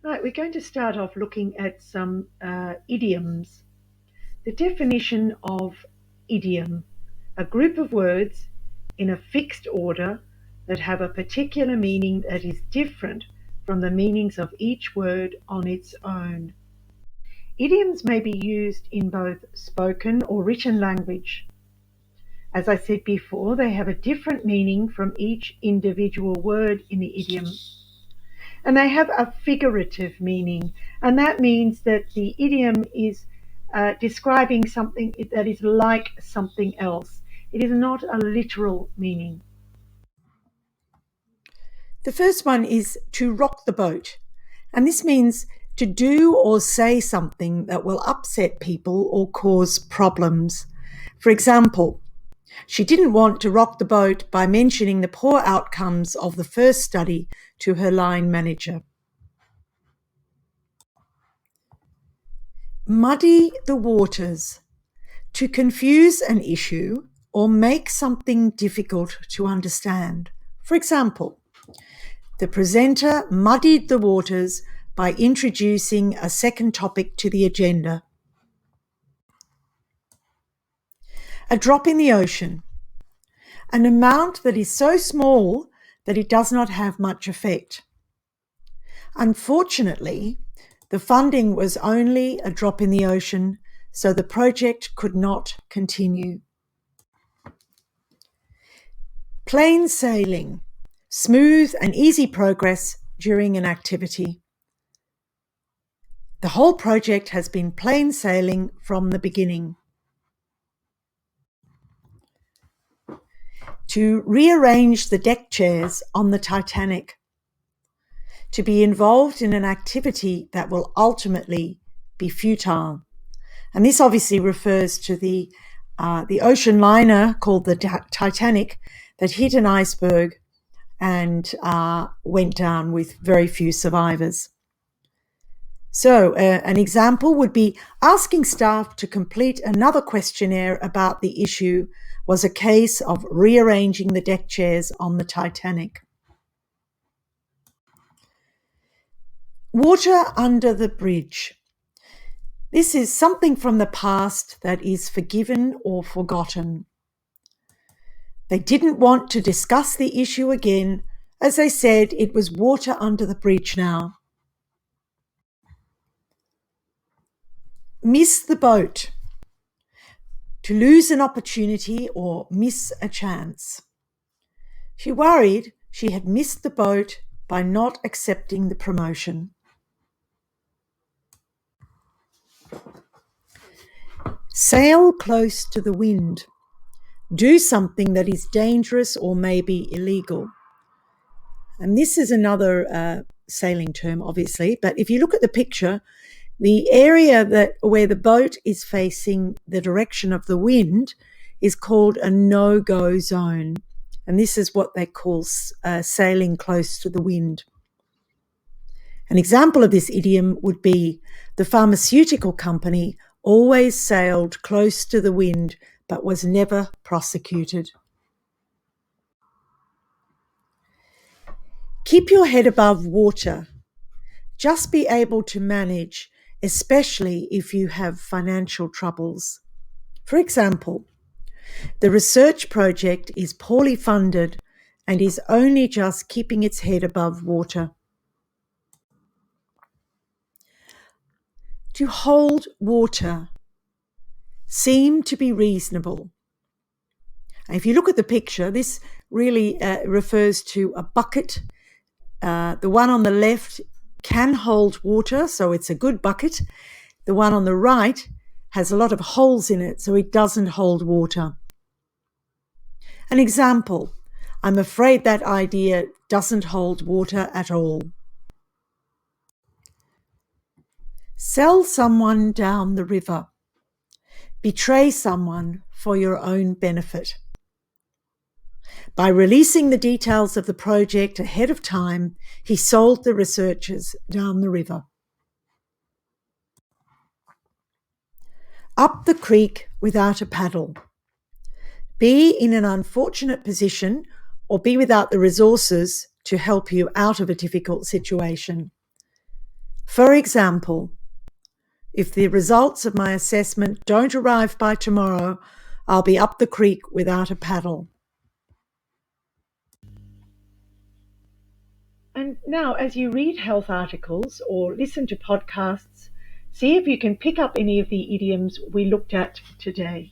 Right, we're going to start off looking at some idioms. The definition of idiom: a group of words in a fixed order that have a particular meaning that is different from the meanings of each word on its own. Idioms may be used in both spoken or written language. As I said before, they have a different meaning from each individual word in the idiom. And they have a figurative meaning, and that means that the idiom is describing something that is like something else. It is not a literal meaning. The first one is to rock the boat, and this means to do or say something that will upset people or cause problems. For example, she didn't want to rock the boat by mentioning the poor outcomes of the first study to her line manager. Muddy the waters, to confuse an issue or make something difficult to understand. For example, the presenter muddied the waters by introducing a second topic to the agenda. A drop in the ocean, an amount that is so small that it does not have much effect. Unfortunately, the funding was only a drop in the ocean, so the project could not continue. Plain sailing, smooth and easy progress during an activity. The whole project has been plain sailing from the beginning. To rearrange the deck chairs on the Titanic. To be involved in an activity that will ultimately be futile. And this obviously refers to the ocean liner called the Titanic that hit an iceberg and went down with very few survivors. So an example would be asking staff to complete another questionnaire about the issue was a case of rearranging the deck chairs on the Titanic. Water under the bridge. This is something from the past that is forgiven or forgotten. They didn't want to discuss the issue again, as they said it was water under the bridge now. Miss the boat. To lose an opportunity or miss a chance. She worried she had missed the boat by not accepting the promotion. Sail close to the wind. Do something that is dangerous or maybe illegal. And this is another sailing term, obviously, but if you look at the picture, the area where the boat is facing the direction of the wind is called a no-go zone. And this is what they call sailing close to the wind. An example of this idiom would be the pharmaceutical company always sailed close to the wind but was never prosecuted. Keep your head above water. Just be able to manage, especially if you have financial troubles. For example, the research project is poorly funded and is only just keeping its head above water. To hold water. Seem to be reasonable. If you look at the picture, this really refers to a bucket. The one on the left can hold water, so it's a good bucket. The one on the right has a lot of holes in it, so it doesn't hold water. An example, I'm afraid that idea doesn't hold water at all. Sell someone down the river. Betray someone for your own benefit. By releasing the details of the project ahead of time, he sold the researchers down the river. Up the creek without a paddle. Be in an unfortunate position or be without the resources to help you out of a difficult situation. For example, if the results of my assessment don't arrive by tomorrow, I'll be up the creek without a paddle. And now, as you read health articles or listen to podcasts, see if you can pick up any of the idioms we looked at today.